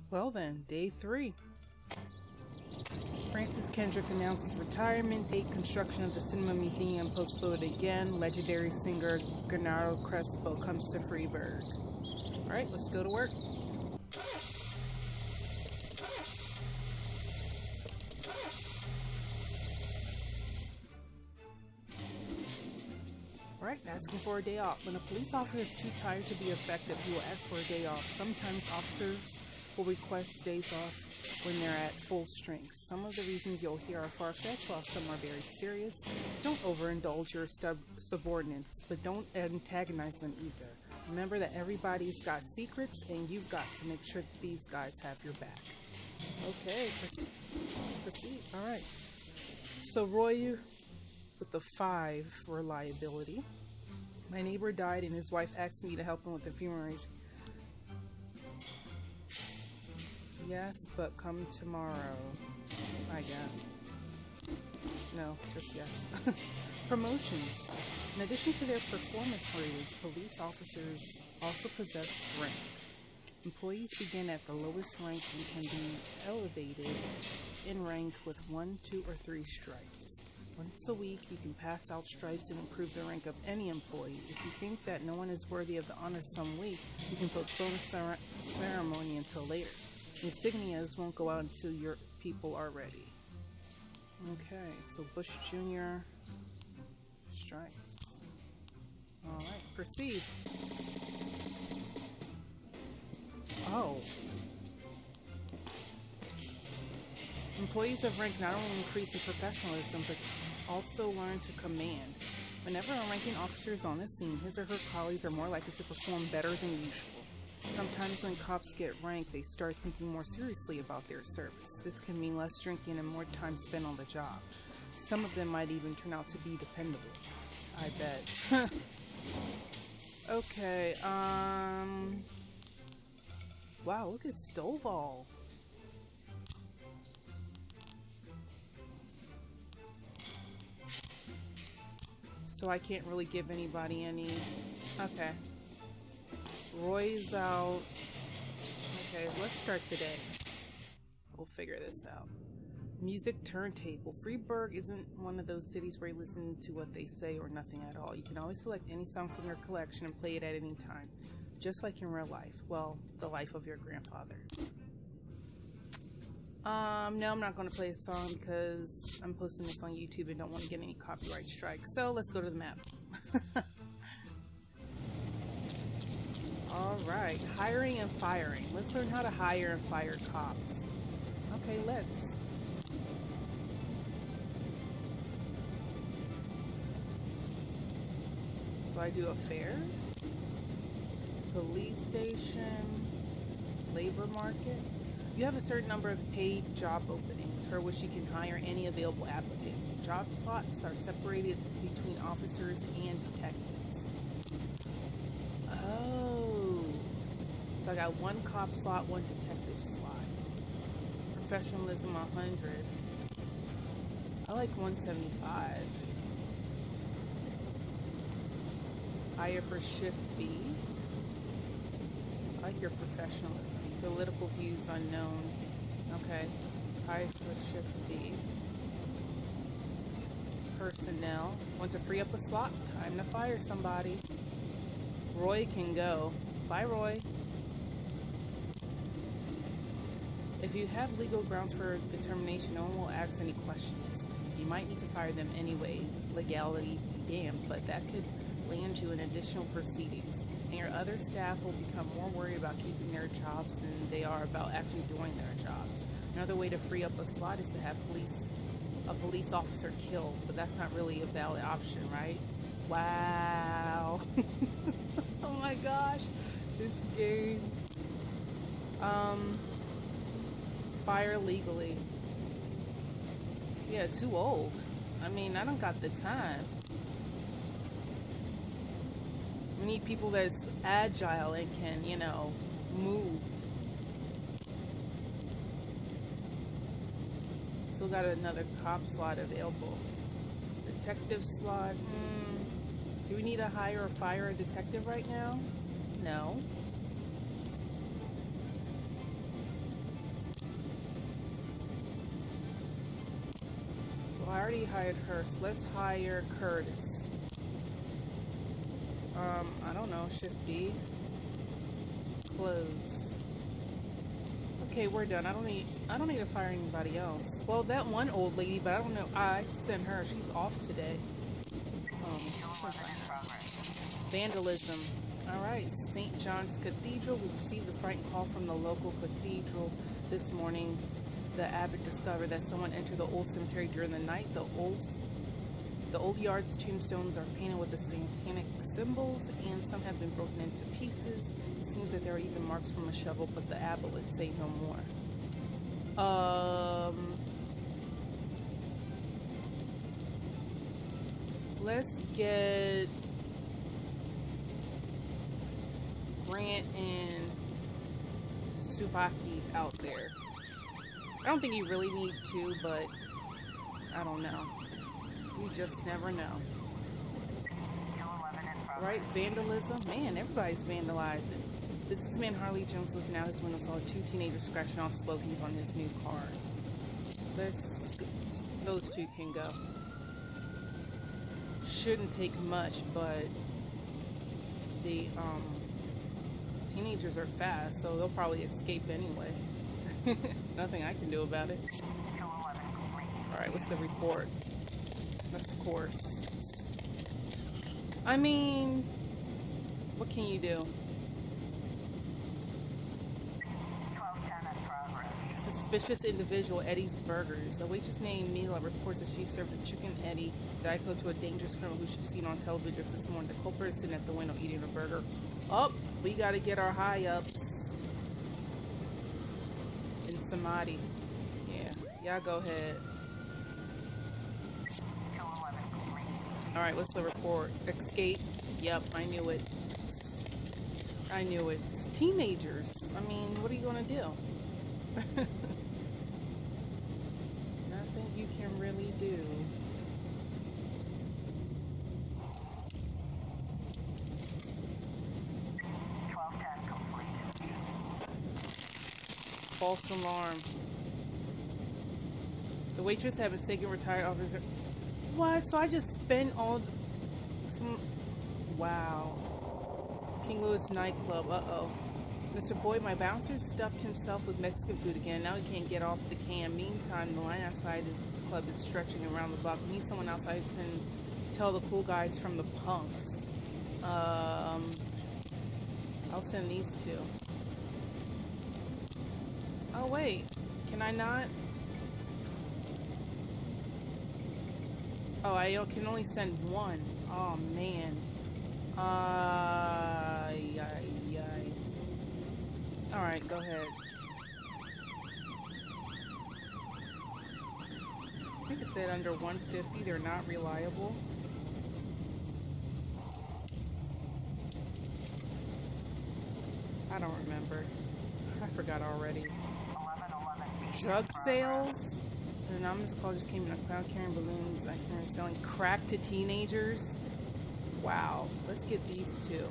Well then, day 3. Francis Kendrick announces retirement date. Construction of the Cinema Museum postponed again. Legendary singer Gennaro Crespo comes to Freiburg. Alright, let's go to work. Alright, asking for a day off. When a police officer is too tired to be effective, he will ask for a day off. Sometimes officers will request days off when they're at full strength. Some of the reasons you'll hear are far-fetched, while some are very serious. Don't overindulge your subordinates, but don't antagonize them either. Remember that everybody's got secrets, and you've got to make sure that these guys have your back. Okay, proceed. Alright. So Roy with the 5 reliability. My neighbor died and his wife asked me to help him with the funeral. Yes, but come tomorrow, I guess. No, just yes. Promotions. In addition to their performance ratings, police officers also possess rank. Employees begin at the lowest rank and can be elevated in rank with 1, 2, or 3 stripes. Once a week, you can pass out stripes and improve the rank of any employee. If you think that no one is worthy of the honor some week, you can postpone the ceremony until later. Insignias won't go out until your people are ready. Okay, so Bush Jr. stripes. Alright, proceed. Oh. Employees of rank not only increase in professionalism, but also learn to command. Whenever a ranking officer is on the scene, his or her colleagues are more likely to perform better than usual. Sometimes when cops get rank, they start thinking more seriously about their service. This can mean less drinking and more time spent on the job. Some of them might even turn out to be dependable. I bet. Okay, wow, look at Stovall. So I can't really give anybody any... Okay. Roy's out. Okay, let's start the day. We'll figure this out. Music turntable. Freiburg isn't one of those cities where you listen to what they say or nothing at all. You can always select any song from your collection and play it at any time. Just like in real life. Well, the life of your grandfather. No, I'm not going to play a song because I'm posting this on YouTube and don't want to get any copyright strikes. So let's go to the map. Alright, hiring and firing. Let's learn how to hire and fire cops. Okay, let's. So I do affairs, police station, labor market. You have a certain number of paid job openings for which you can hire any available applicant. Job slots are separated between officers and detectives. Oh. So I got 1 cop slot, 1 detective slot. Professionalism 100. I like 175. Hire for shift B. I like your professionalism. Political views unknown. Okay. Hire for shift B. Personnel. Want to free up a slot? Time to fire somebody. Roy can go. Bye, Roy. If you have legal grounds for determination, no one will ask any questions. You might need to fire them anyway. Legality be damned, but that could land you in additional proceedings. And your other staff will become more worried about keeping their jobs than they are about actually doing their jobs. Another way to free up a slot is to have a police officer killed, but that's not really a valid option, right? Wow. Oh my gosh, this game. Fire legally. Yeah, too old. I mean, I don't got the time. We need people that's agile and can, you know, move. Still got another cop slot available. Detective slot. Do we need to hire or fire a detective right now? No. already hired her, so let's hire Curtis. I don't know, Shift D. Close. Okay, we're done. I don't need to fire anybody else. Well, that one old lady, but I don't know. I sent her. She's off today. Vandalism. Alright, St. John's Cathedral. We received a frightened call from the local cathedral this morning. The abbot discovered that someone entered the old cemetery during the night. The old yard's tombstones are painted with the satanic symbols, and some have been broken into pieces. It seems that there are even marks from a shovel, but the abbot would say no more. Let's get Grant and Subaki out there. I don't think you really need to, but I don't know. You just never know. Right? Vandalism? Man, everybody's vandalizing. Businessman Harley Jones looking out his window saw two teenagers scratching off slogans on his new car. Those two can go. Shouldn't take much, but the teenagers are fast, so they'll probably escape anyway. Nothing I can do about it. Alright, what's the report? Of course. I mean, what can you do? Suspicious individual, Eddie's Burgers. The waitress named Mila reports that she served a chicken Eddie Diet Coke to a dangerous criminal who she's seen on television this morning. The culprit is sitting at the window eating a burger. Oh, we gotta get our high-ups. In Samadhi. Yeah, go ahead. Alright, what's the report? Escape. Yep, I knew it. I knew it. It's teenagers. I mean, what are you gonna do? Nothing you can really do. False alarm. The waitress had mistaken retired officer. What? So I just spent all some. Wow. King Louis nightclub. Uh-oh. Mr. Boyd, my bouncer stuffed himself with Mexican food again. Now he can't get off the can. Meantime, the line outside the club is stretching around the block. We need someone outside who can tell the cool guys from the punks. I'll send these two. Oh, wait. Can I not? Oh, I can only send one. Oh, man. Alright, go ahead. I think it said under 150, they're not reliable. I don't remember. I forgot already. Drug sales? An anonymous call just came in. A crowd carrying balloons. Ice cream selling crack to teenagers. Wow. Let's get these two.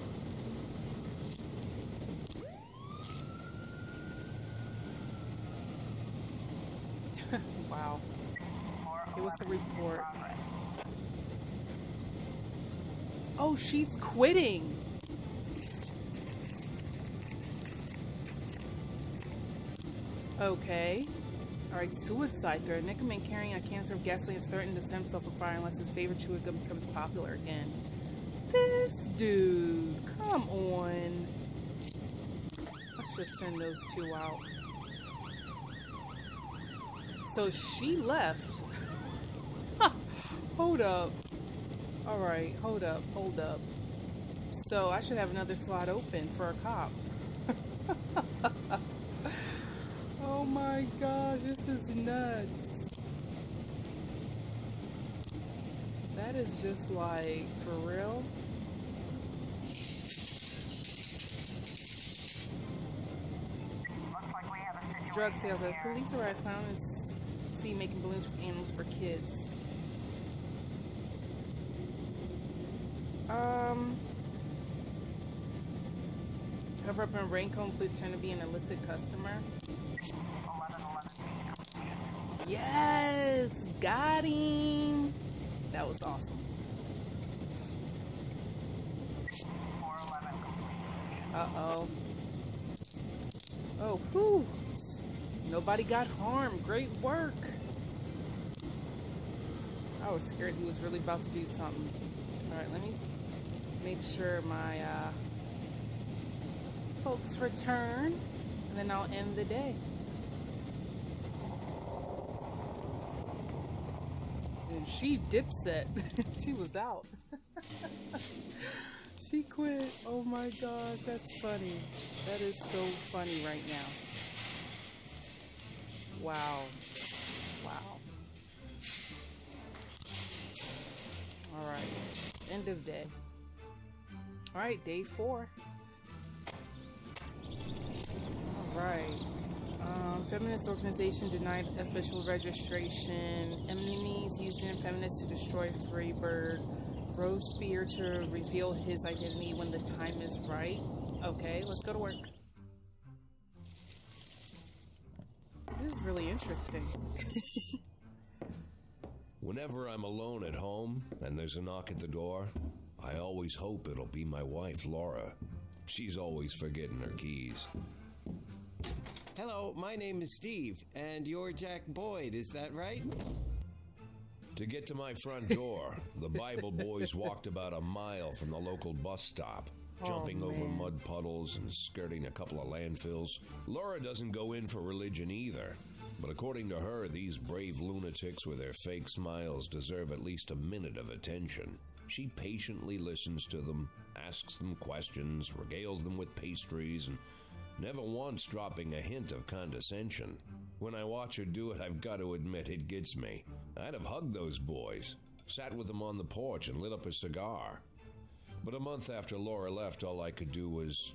Wow. Okay, what's the report? Oh, she's quitting. Okay. Alright, suicide threat. Nick man carrying a canister of gasoline has threatened to set himself afire unless his favorite chewing gum becomes popular again. This dude. Come on. Let's just send those two out. So she left. Hold up. Alright, hold up. So I should have another slot open for a cop. Oh my god, this is nuts. That is just like, for real? Drug sales. The police arrived found is seen making balloons for animals for kids. Cover up in raincoat and pretend to be an illicit customer. Yes! Got him! That was awesome. Uh-oh. Oh, whew. Nobody got harmed. Great work. I was scared he was really about to do something. Alright, let me make sure my folks return, and then I'll end the day. And she dipset. She was out. She quit. Oh my gosh, that's funny. That is so funny right now. Wow. Wow. Alright. End of day. Alright, day 4. Alright. Feminist organization denied official registration. Enemies using feminists to destroy Freebird. Rose Spear to reveal his identity when the time is right. Okay, let's go to work. This is really interesting. Whenever I'm alone at home and there's a knock at the door, I always hope it'll be my wife, Laura. She's always forgetting her keys. Hello, my name is Steve, and you're Jack Boyd, is that right? To get to my front door, the Bible boys walked about a mile from the local bus stop, jumping over mud puddles and skirting a couple of landfills. Laura doesn't go in for religion either, but according to her, these brave lunatics with their fake smiles deserve at least a minute of attention. She patiently listens to them, asks them questions, regales them with pastries, and never once dropping a hint of condescension. When I watch her do it, I've got to admit it gets me. I'd have hugged those boys, sat with them on the porch and lit up a cigar. But a month after Laura left, all I could do was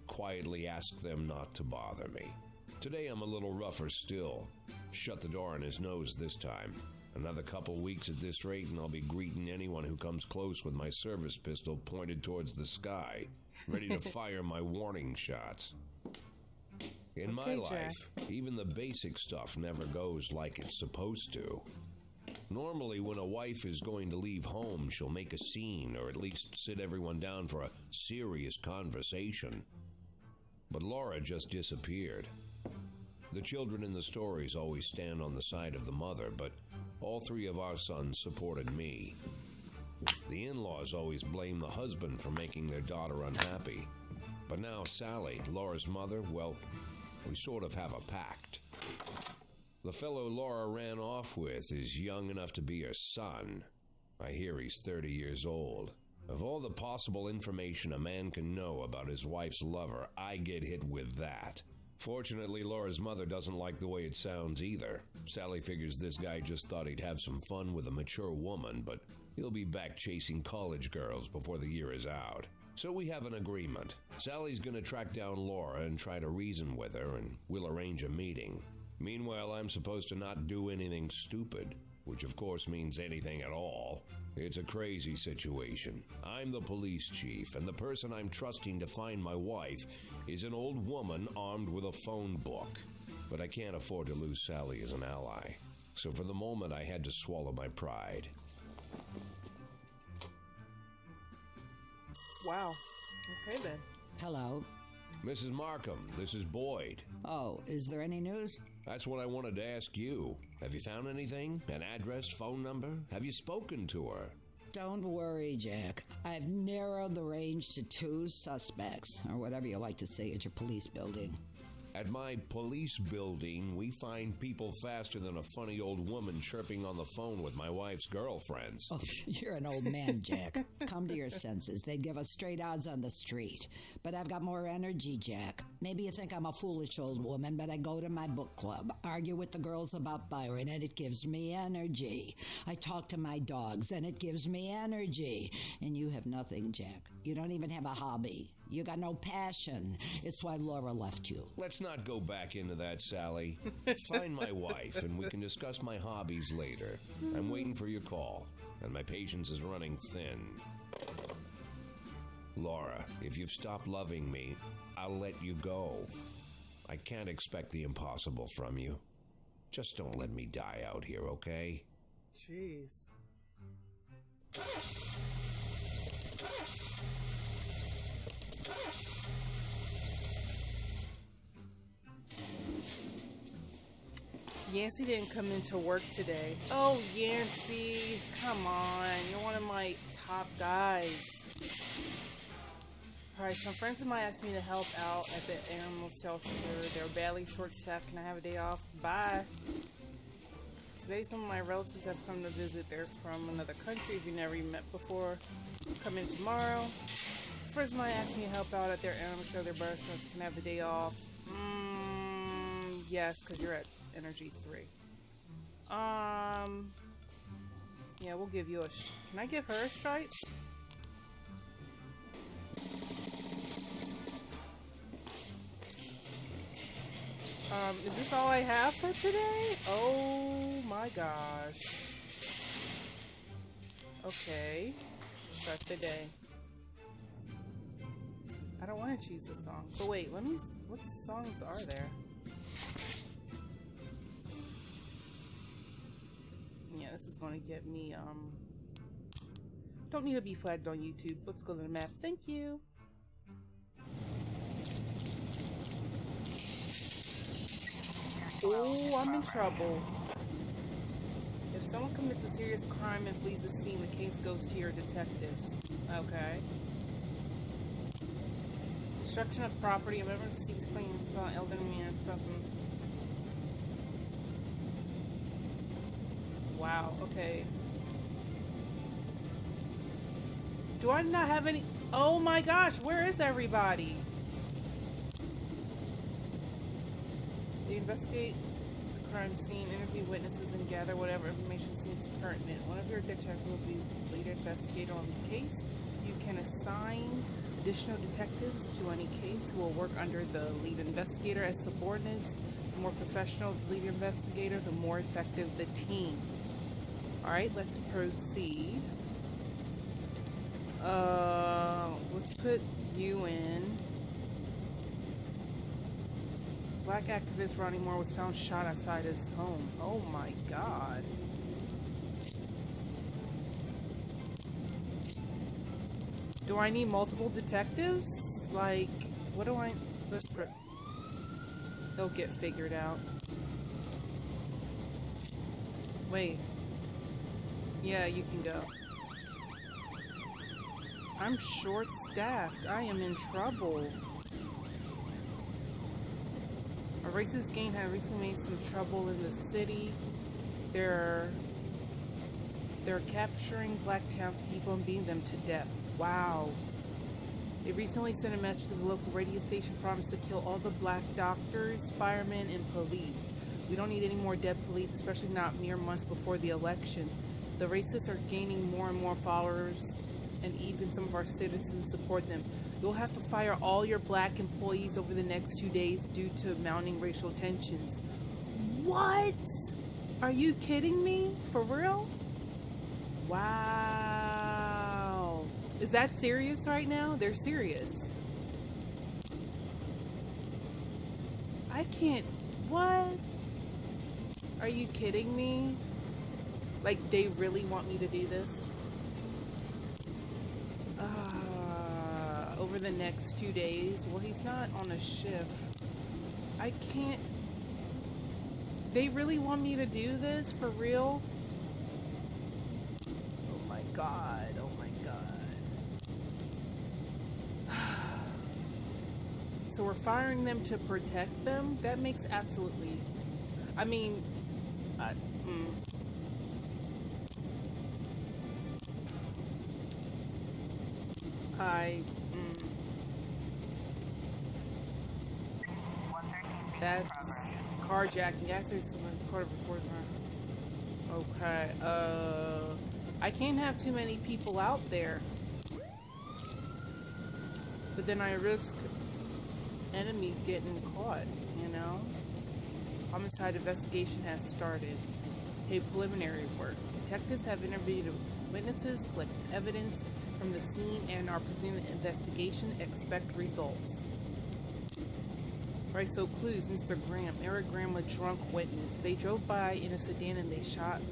quietly ask them not to bother me. Today I'm a little rougher still. Shut the door on his nose this time. Another couple weeks at this rate and I'll be greeting anyone who comes close with my service pistol pointed towards the sky, ready to fire my warning shots. In my life, even the basic stuff never goes like it's supposed to. Normally, when a wife is going to leave home, she'll make a scene or at least sit everyone down for a serious conversation. But Laura just disappeared. The children in the stories always stand on the side of the mother, but all 3 of our sons supported me. The in-laws always blame the husband for making their daughter unhappy. But now Sally, Laura's mother, well, we sort of have a pact. The fellow Laura ran off with is young enough to be her son. I hear he's 30 years old. Of all the possible information a man can know about his wife's lover, I get hit with that. Fortunately, Laura's mother doesn't like the way it sounds either. Sally figures this guy just thought he'd have some fun with a mature woman, but he'll be back chasing college girls before the year is out. So we have an agreement. Sally's gonna track down Laura and try to reason with her, and we'll arrange a meeting. Meanwhile, I'm supposed to not do anything stupid, which of course means anything at all. It's a crazy situation. I'm the police chief, and the person I'm trusting to find my wife is an old woman armed with a phone book. But I can't afford to lose Sally as an ally. So for the moment, I had to swallow my pride. Wow. Okay then. Hello. Mrs. Markham, this is Boyd. Oh, is there any news? That's what I wanted to ask you. Have you found anything? An address, phone number? Have you spoken to her? Don't worry, Jack. I've narrowed the range to 2 suspects, or whatever you like to say at your police building. At my police building, we find people faster than a funny old woman chirping on the phone with my wife's girlfriends. Oh, you're an old man, Jack. Come to your senses. They'd give us straight odds on the street. But I've got more energy, Jack. Maybe you think I'm a foolish old woman, but I go to my book club, argue with the girls about Byron, and it gives me energy. I talk to my dogs, and it gives me energy. And you have nothing, Jack. You don't even have a hobby. You got no passion. It's why Laura left you. Let's not go back into that, Sally. Find my wife, and we can discuss my hobbies later. I'm waiting for your call, and my patience is running thin. Laura, if you've stopped loving me, I'll let you go. I can't expect the impossible from you. Just don't let me die out here, okay? Jeez. Yancey didn't come into work today. Oh, Yancey, come on. You're one of my top guys. Alright, some friends of mine asked me to help out at the animal shelter. They're badly short-staffed. Can I have a day off? Bye. Today, some of my relatives have come to visit. They're from another country. If you never even met before, come in tomorrow. Some friends of mine asked me to help out at their animal shelter. Their birth can I have a day off? Yes, because you're at Energy 3. Yeah, we'll give you a can I give her a stripe? Is this all I have for today? Oh my gosh. Okay. Start the day. I don't want to choose a song. But wait, let me... What songs are there? Yeah, this is going to get me, Don't need to be flagged on YouTube. Let's go to the map. Thank you. Oh, I'm in trouble. If someone commits a serious crime and flees the scene, the case goes to your detectives. Okay. Destruction of property. A member of the Seas claims saw an elderly man. Wow, okay. Do I not have any... Oh my gosh, where is everybody? They investigate the crime scene, interview witnesses, and gather whatever information seems pertinent. One of your detectives will be the lead investigator on the case. You can assign additional detectives to any case who will work under the lead investigator as subordinates. The more professional the lead investigator, the more effective the team. Alright, let's proceed. Let's put you in. Black activist Ronnie Moore was found shot outside his home. Oh my god. Do I need multiple detectives? Like, what do I... They'll get figured out. Wait. Yeah, you can go. I'm short-staffed. I am in trouble. A racist gang had recently made some trouble in the city. They're capturing black townspeople and beating them to death. Wow. They recently sent a message to the local radio station, promised to kill all the black doctors, firemen, and police. We don't need any more dead police, especially not mere months before the election. The racists are gaining more and more followers, and even some of our citizens support them. You'll have to fire all your black employees over the next 2 days due to mounting racial tensions. What? Are you kidding me? For real? Wow. Is that serious right now? They're serious. I can't... What? Are you kidding me? Like, they really want me to do this? Over the next 2 days? Well, he's not on a shift. I can't... They really want me to do this? For real? Oh my god. Oh my god. So we're firing them to protect them? That makes absolutely... I mean... That's carjacking. Yes, there's some court recording. Okay, I can't have too many people out there. But then I risk enemies getting caught, you know? Homicide investigation has started. Okay, preliminary work. Detectives have interviewed witnesses, collected evidence, from the scene and are pursuing the investigation. Expect results. Right, so clues. Mr. Graham, Eric Graham, a drunk witness. They drove by in a sedan and they shot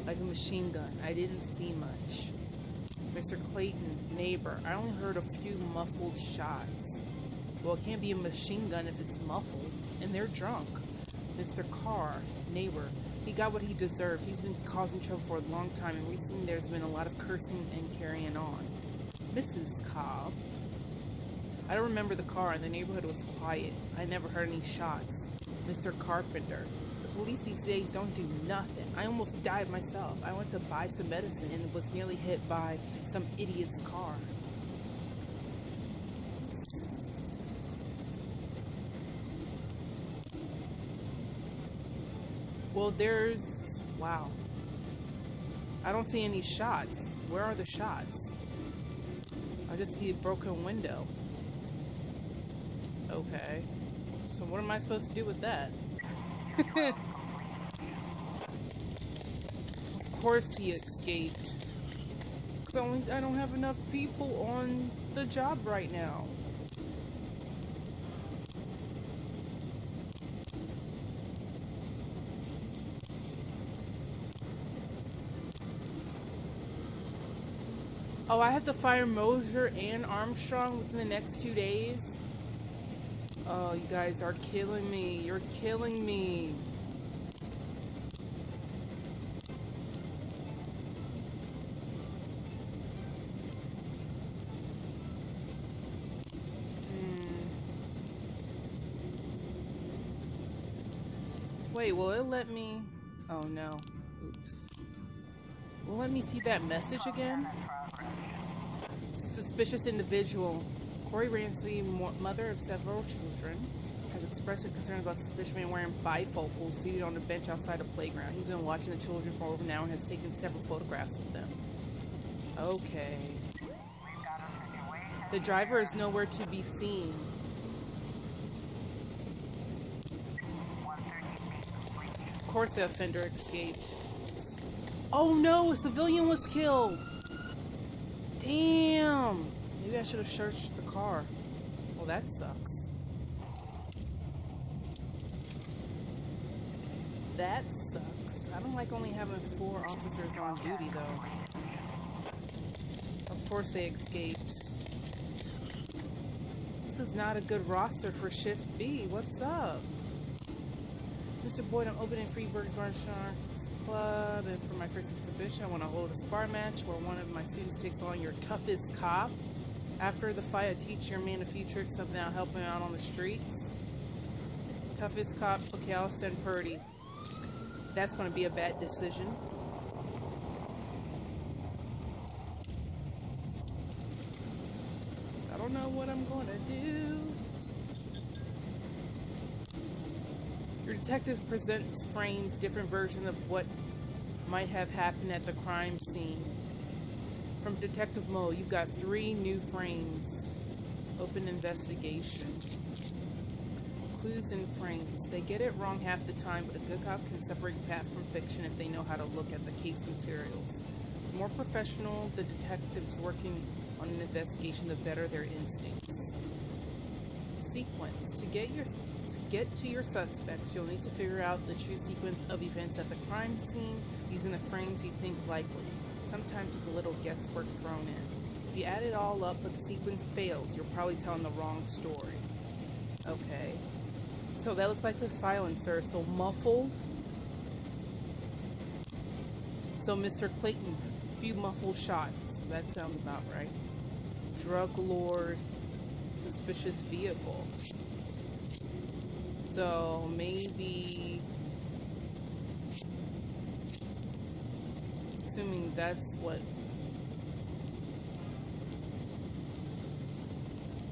like a machine gun. I didn't see much. Mr. Clayton, neighbor. I only heard a few muffled shots. Well, it can't be a machine gun if it's muffled. And they're drunk. Mr. Carr, neighbor. He got what he deserved. He's been causing trouble for a long time, and recently there's been a lot of cursing and carrying on. Mrs. Cobb. I don't remember the car, and the neighborhood was quiet. I never heard any shots. Mr. Carpenter. The police these days don't do nothing. I almost died myself. I went to buy some medicine and was nearly hit by some idiot's car. Well, there's... wow. I don't see any shots. Where are the shots? I just see a broken window. Okay. So what am I supposed to do with that? Of course he escaped. Because I don't have enough people on the job right now. Oh, I have to fire Mosier and Armstrong within the next 2 days? Oh, you guys are killing me. You're killing me. Wait, will it let me... oh, no. Oops. Will it let me see that message again? Suspicious individual. Corey Ransby, mother of several children, has expressed a concern about suspicious man wearing bifocals seated on a bench outside a playground. He's been watching the children for over an hour and has taken several photographs of them. Okay. The driver is nowhere to be seen. Of course the offender escaped. Oh no, a civilian was killed! Damn! Maybe I should have searched the car. Well, that sucks. That sucks. I don't like only having 4 officers on duty, though. Of course they escaped. This is not a good roster for Shift B. What's up? Mr. Boyd, I'm opening Freeburg's Bar Sharks Club, and for my first exhibition, I want to hold a spar match where one of my students takes on your toughest cop. After the fight, I teach your man a few tricks, something I'll help him out on the streets. Toughest cop. Okay, I'll send Purdy. That's going to be a bad decision. I don't know what I'm going to do. Your detective presents frames, different versions of what might have happened at the crime scene. From detective mode, you've got 3 new frames. Open investigation. Clues in frames. They get it wrong half the time, but a good cop can separate fact from fiction if they know how to look at the case materials. The more professional the detectives working on an investigation, the better their instincts. Sequence. To get to your suspects, you'll need to figure out the true sequence of events at the crime scene using the frames you think likely. Sometimes with a little guesswork thrown in. If you add it all up but the sequence fails, you're probably telling the wrong story. Okay. So that looks like a silencer, so muffled. So Mr. Clayton, few muffled shots. That sounds about right. Drug lord, suspicious vehicle. So maybe... assuming that's what...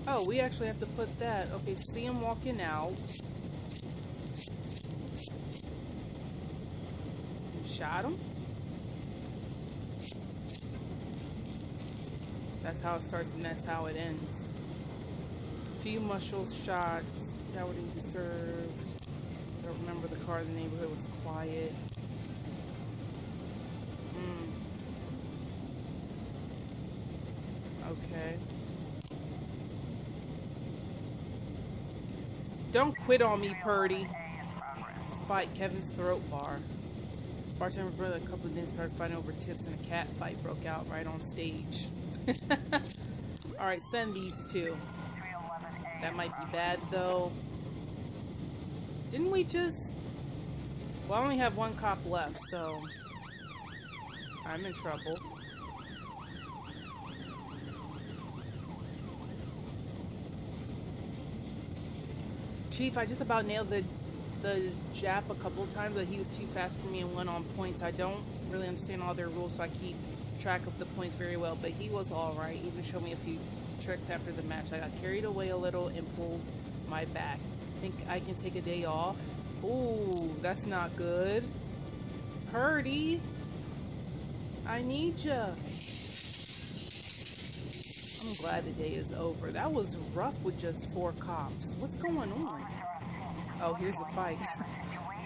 oh, we actually have to put that. Okay, see him walking out. Shot him? That's how it starts and that's how it ends. Few muscle shots. Got what he deserved. I don't remember the car in the neighborhood was quiet. Okay. Don't quit on me, Purdy. Fight Kevin's throat bar. Bartender brother, a couple of men started fighting over tips and a cat fight broke out right on stage. Alright, send these two. That might be bad though. Didn't we just... Well, I only have one cop left, so... I'm in trouble. Chief, I just about nailed the Jap a couple of times, but he was too fast for me and went on points. I don't really understand all their rules, so I keep track of the points very well, but he was alright. Even showed me a few tricks after the match. I got carried away a little and pulled my back. Think I can take a day off? Ooh, that's not good. Purdy, I need ya. I'm glad the day is over. That was rough with just 4 cops. What's going on? Oh, here's the fight.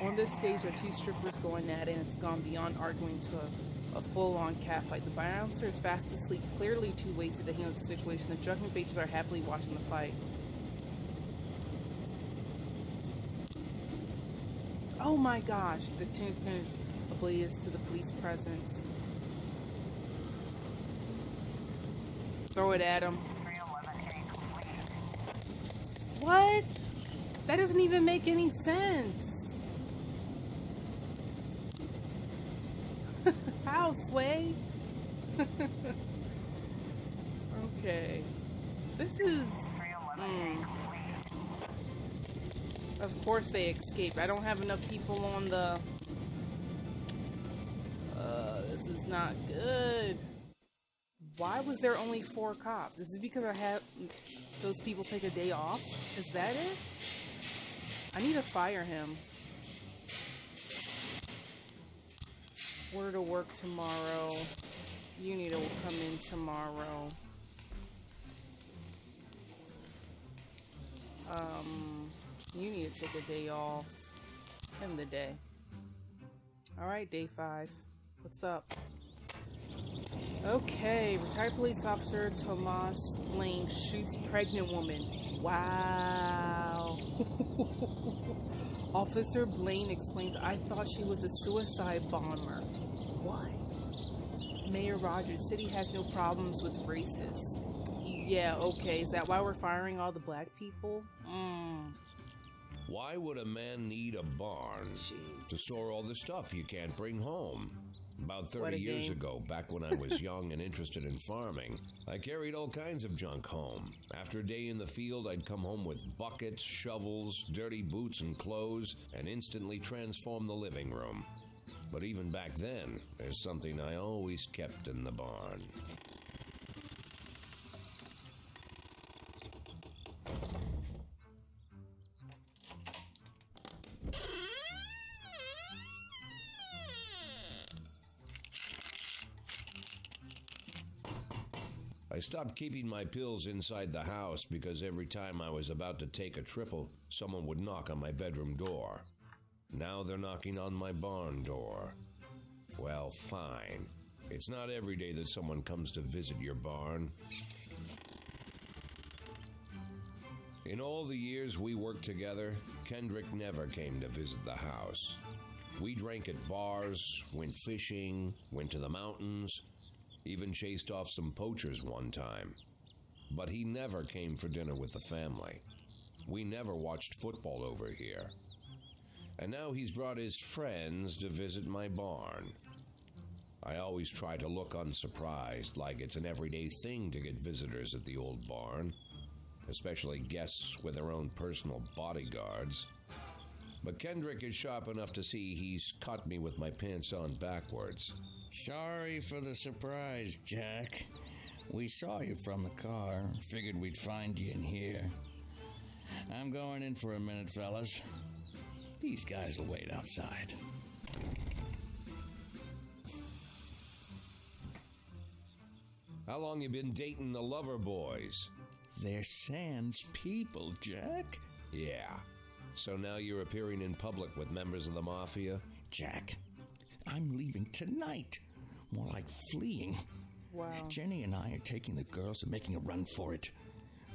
On this stage are 2 strippers going at it, and it's gone beyond arguing to a full-on cat fight. The bouncer is fast asleep, clearly too wasted to handle the situation. The drunken patrons are happily watching the fight. Oh my gosh, the tune's been oblivious to the police presence. Throw it at him. What? That doesn't even make any sense. How, Sway? Okay. This is... Of course they escaped. I don't have enough people on the... This is not good. Why was there only 4 cops? Is it because I had those people take a day off? Is that it? I need to fire him. Where to work tomorrow? You need to come in tomorrow. You need to take a day off. End the day. Alright, day 5. What's up? Okay, retired police officer Tomas Blaine shoots pregnant woman. Wow. Officer Blaine explains, I thought she was a suicide bomber. What? Mayor Rogers, city has no problems with racists. Yeah, okay, is that why we're firing all the black people? Why would a man need a barn to store all the stuff you can't bring home? About 30 years ago, back when I was young and interested in farming, I carried all kinds of junk home. After a day in the field, I'd come home with buckets, shovels, dirty boots and clothes, and instantly transform the living room. But even back then, there's something I always kept in the barn. I stopped keeping my pills inside the house because every time I was about to take a triple, someone would knock on my bedroom door. Now they're knocking on my barn door. Well, fine. It's not every day that someone comes to visit your barn. In all the years we worked together, Kendrick never came to visit the house. We drank at bars, went fishing, went to the mountains, even chased off some poachers one time. But he never came for dinner with the family. We never watched football over here. And now he's brought his friends to visit my barn. I always try to look unsurprised, like it's an everyday thing to get visitors at the old barn, especially guests with their own personal bodyguards. But Kendrick is sharp enough to see he's caught me with my pants on backwards. Sorry for the surprise, Jack. We saw you from the car. Figured we'd find you in here. I'm going in for a minute, fellas. These guys will wait outside. How long you been dating the lover boys? They're Sans people, Jack. Yeah. So now you're appearing in public with members of the mafia? Jack, I'm leaving tonight. More like fleeing. Wow. Jenny and I are taking the girls and making a run for it.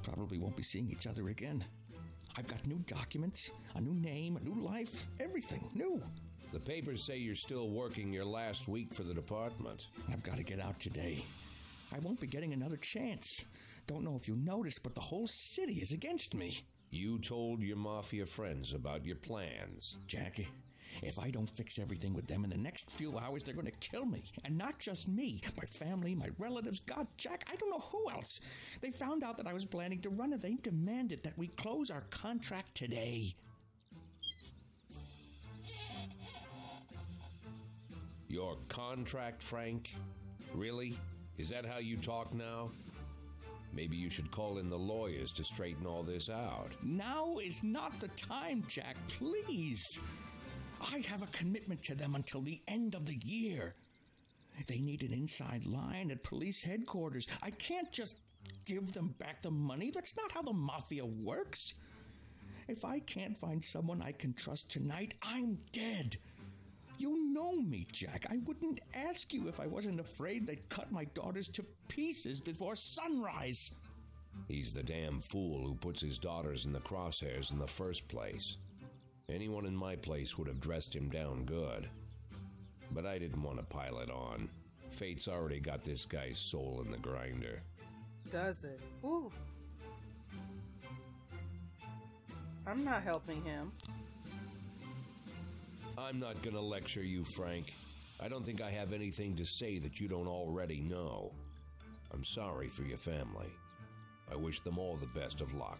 Probably won't be seeing each other again. I've got new documents, a new name, a new life, everything new. The papers say you're still working your last week for the department. I've got to get out today. I won't be getting another chance. Don't know if you noticed, but the whole city is against me. You told your mafia friends about your plans. Jackie, if I don't fix everything with them in the next few hours, they're going to kill me. And not just me, my family, my relatives, God, Jack, I don't know who else. They found out that I was planning to run and they demanded that we close our contract today. Your contract, Frank? Really? Is that how you talk now? Maybe you should call in the lawyers to straighten all this out. Now is not the time, Jack, please. I have a commitment to them until the end of the year. They need an inside line at police headquarters. I can't just give them back the money. That's not how the mafia works. If I can't find someone I can trust tonight, I'm dead. You know me, Jack. I wouldn't ask you if I wasn't afraid they'd cut my daughters to pieces before sunrise. He's the damn fool who puts his daughters in the crosshairs in the first place. Anyone in my place would have dressed him down good. But I didn't want to pile it on. Fate's already got this guy's soul in the grinder. Does it? Ooh. I'm not helping him. I'm not gonna lecture you, Frank. I don't think I have anything to say that you don't already know. I'm sorry for your family. I wish them all the best of luck.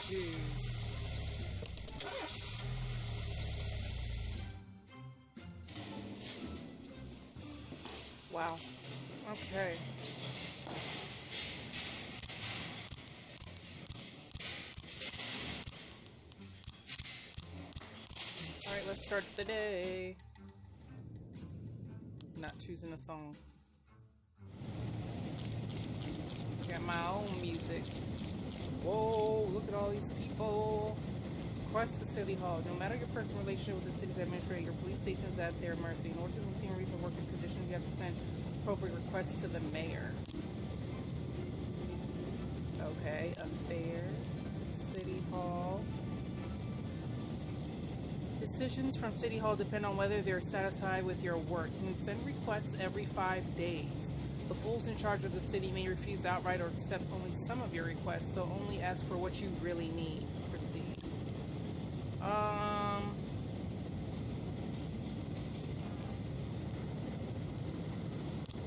Jeez. Wow. Okay. Alright, let's start the day. Not choosing a song. Got my own music. Whoa, look at all these people. Request to City Hall. No matter your personal relationship with the city's administrator, your police station is at their mercy. In order to maintain reasonable working conditions, you have to send appropriate requests to the mayor. Okay, affairs, City Hall. Decisions from City Hall depend on whether they're satisfied with your work. You can send requests every 5 days. The fools in charge of the city may refuse outright or accept only some of your requests, so only ask for what you really need. Proceed.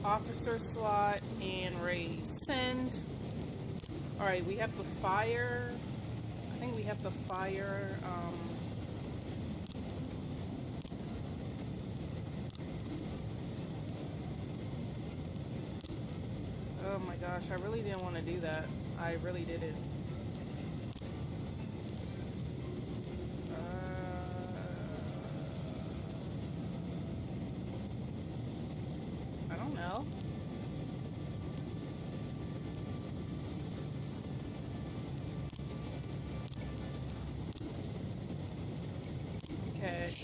Officer slot and raise. Send. Alright, we have the fire. I think we have the fire. Oh my gosh, I really didn't want to do that. I really didn't. I don't know. Okay.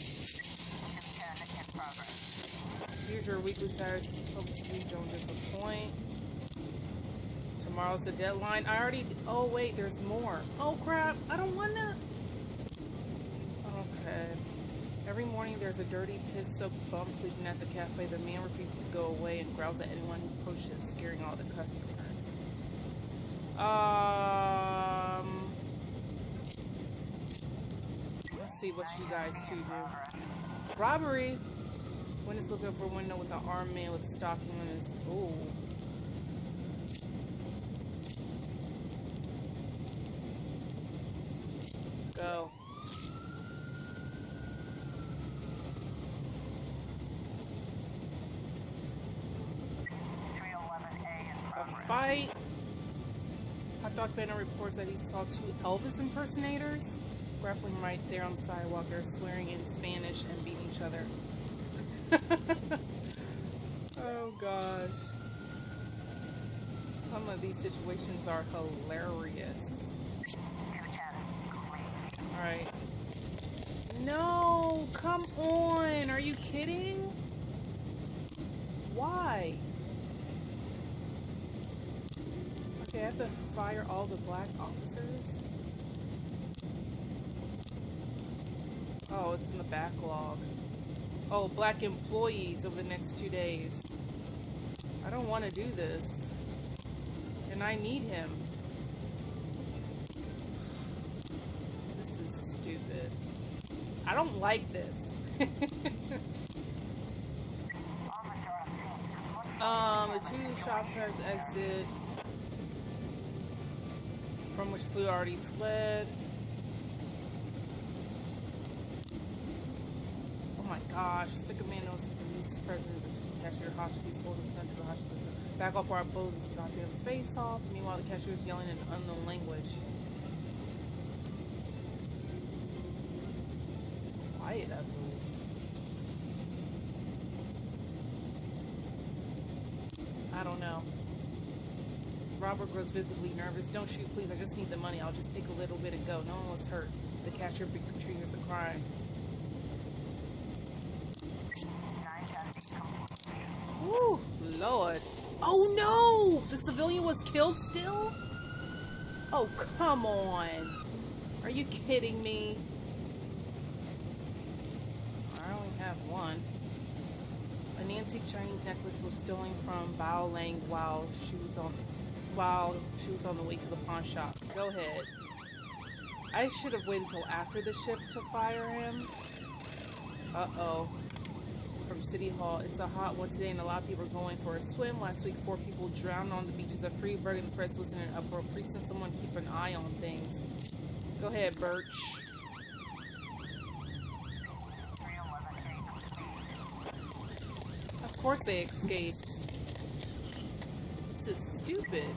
Here's your weekly status. Hopes you don't disappoint. Tomorrow's the deadline. I already... Oh, wait, there's more. Oh, crap. I don't want to... Okay. Every morning there's a dirty, piss-soaked bum sleeping at the cafe. The man refuses to go away and growls at anyone who pushes, scaring all the customers. Let's see what you guys two do. Robbery. Witness looking up for a window with an armed man with a stocking on his... Ooh. Go. A fight. Hot Dog Phantom reports that he saw 2 Elvis impersonators grappling right there on the sidewalk. They're swearing in Spanish and beating each other. Oh gosh. Some of these situations are hilarious. Alright. No! Come on! Are you kidding? Why? Okay, I have to fire all the black officers? Oh, it's in the backlog. Oh, black employees over the next 2 days. I don't want to do this. And I need him. This is stupid. I don't like this. The 2 shop tries exit, from which Flew already fled. Oh my gosh, the command knows the police president to the cashier hostage. He sold his gun to the hostage sister. Back off or I blow this goddamn face off. Meanwhile, the cashier is yelling in an unknown language. Quiet, I believe. I don't know. Robert grows visibly nervous. Don't shoot, please. I just need the money. I'll just take a little bit and go. No one was hurt. The cashier triggers a crime. Woo, Lord. Oh no! The civilian was killed still? Oh, come on. Are you kidding me? I only have one. An antique Chinese necklace was stolen from Bao Lang while she was on the way to the pawn shop. Go ahead. I should have waited until after the shift to fire him. Uh-oh. From City Hall. It's a hot one today and a lot of people are going for a swim. Last week, 4 people drowned on the beaches of Freeburg and the press was in an uproar. Please send someone keep an eye on things. Go ahead, Birch. Of course they escaped. This is stupid.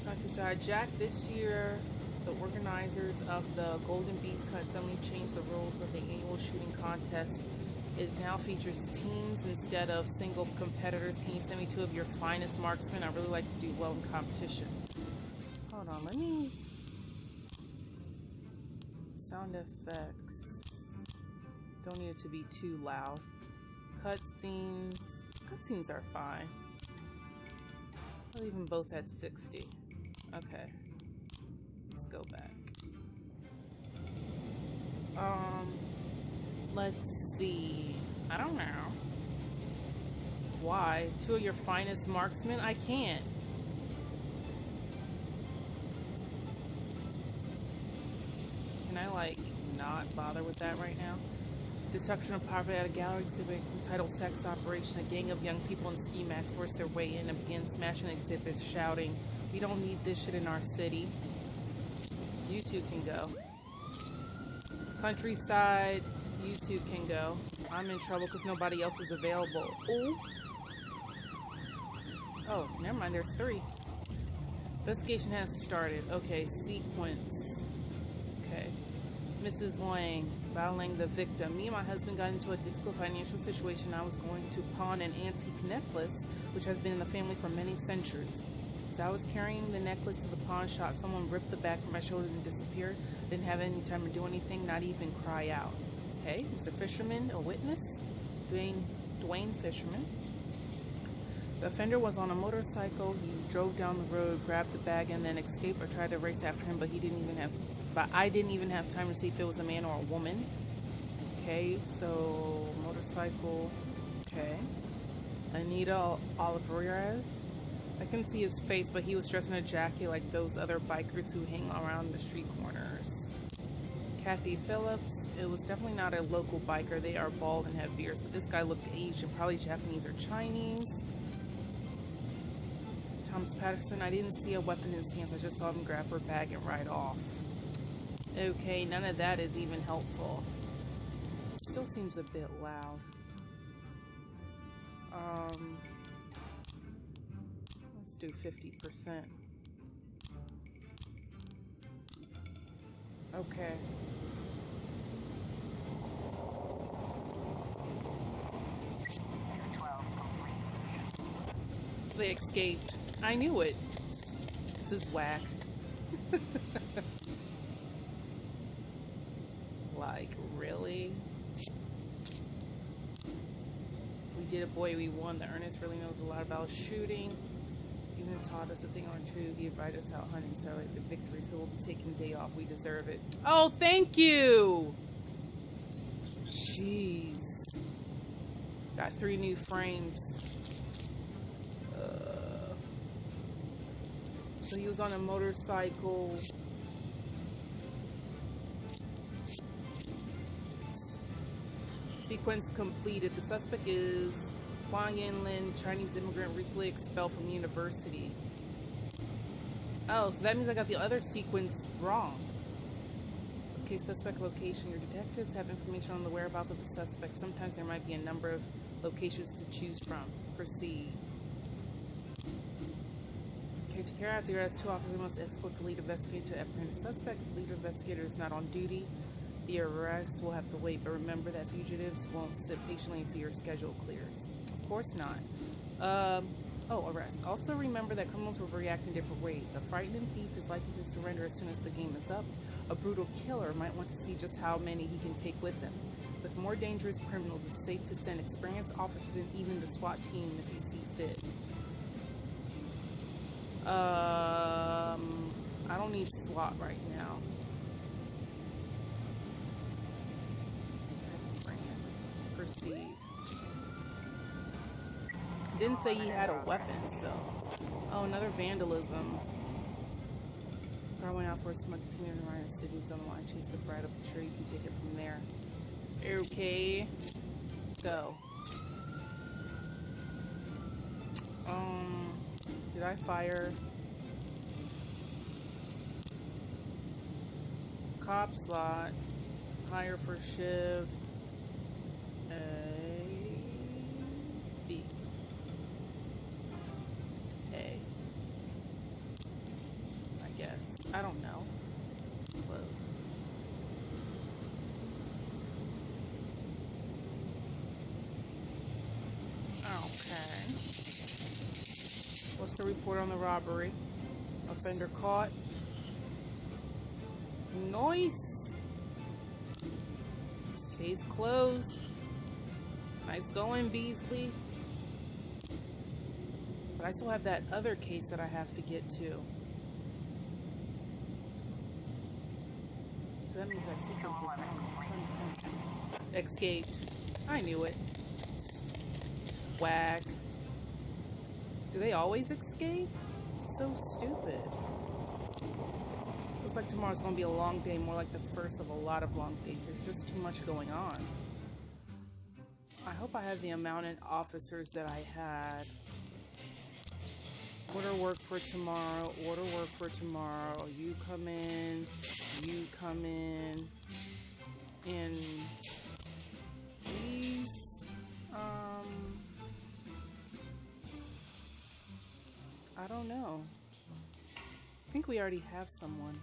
Countryside Jack, this year the organizers of the Golden Beast Hunt suddenly changed the rules of the annual shooting contest. It now features teams instead of single competitors. Can you send me 2 of your finest marksmen? I really like to do well in competition. Hold on, let me... Sound effects. Don't need it to be too loud. Cutscenes. Cutscenes are fine. I'll leave them both at 60. Okay. Let's go back. Let's see. I don't know. Why? 2 of your finest marksmen? I can't. Can I, like, not bother with that right now? Destruction of property at a gallery exhibit entitled Sex Operation. A gang of young people in ski masks force their way in and begin smashing exhibits, shouting, "We don't need this shit in our city." You 2 can go. Countryside, you 2 can go. I'm in trouble because nobody else is available. Ooh. Oh, never mind, there's 3. Investigation has started. Okay, sequence. Okay. Mrs. Lang, Bao Lang the victim. Me and my husband got into a difficult financial situation. I was going to pawn an antique necklace, which has been in the family for many centuries. As I was carrying the necklace to the pawn shop, someone ripped the bag from my shoulder and disappeared. Didn't have any time to do anything, not even cry out. Okay, Mr. Fisherman, a witness? Dwayne Fisherman. The offender was on a motorcycle. He drove down the road, grabbed the bag, and then escaped or tried to race after him, but I didn't even have time to see if it was a man or a woman. Okay, so motorcycle. Okay. Anita Olivares. I couldn't see his face, but he was dressed in a jacket like those other bikers who hang around the street corners. Kathy Phillips. It was definitely not a local biker. They are bald and have beards, but this guy looked Asian, probably Japanese or Chinese. Thomas Patterson. I didn't see a weapon in his hands. I just saw him grab her bag and ride off. Okay, none of that is even helpful. Still seems a bit loud. Let's do 50%. Okay. They escaped. I knew it. This is whack. Like, really? We did it, boy, we won. The Ernest really knows a lot about shooting. Even taught us a thing or two. He invited us out hunting, celebrate the victory, so we'll be taking the day off. We deserve it. Oh, thank you! Jeez. Got 3 new frames. So he was on a motorcycle. Sequence completed. The suspect is Huang Yanlin, Chinese immigrant recently expelled from university. Oh, so that means I got the other sequence wrong. Okay, suspect location. Your detectives have information on the whereabouts of the suspect. Sometimes there might be a number of locations to choose from. Proceed. Okay, to carry out the arrest, 2 officers must escort the lead investigator to apprehend the suspect. The lead investigator is not on duty. The arrest will have to wait, but remember that fugitives won't sit patiently until your schedule clears. Of course not. Arrest. Also remember that criminals will react in different ways. A frightened thief is likely to surrender as soon as the game is up. A brutal killer might want to see just how many he can take with him. With more dangerous criminals, it's safe to send experienced officers and even the SWAT team if you see fit. I don't need SWAT right now. Proceed. Didn't say he had a weapon, so. Oh, another vandalism. Car went out for a smoke, continued to ride in cities on the line, chased the bride up the tree. You can take it from there. Okay. Go. Did I fire? Cop slot. Hire for shift. A, B. A. I guess. I don't know. Close. Okay. What's the report on the robbery? Offender caught. Nice. Case closed. Nice going, Beasley. But I still have that other case that I have to get to. So that means that sequence was wrong. I'm trying to think. Escaped. I knew it. Whack. Do they always escape? So stupid. Looks like tomorrow's gonna be a long day, more like the first of a lot of long days. There's just too much going on. I hope I have the amount of officers that I had. Order work for tomorrow. Order work for tomorrow. You come in. You come in. And please, I don't know. I think we already have someone.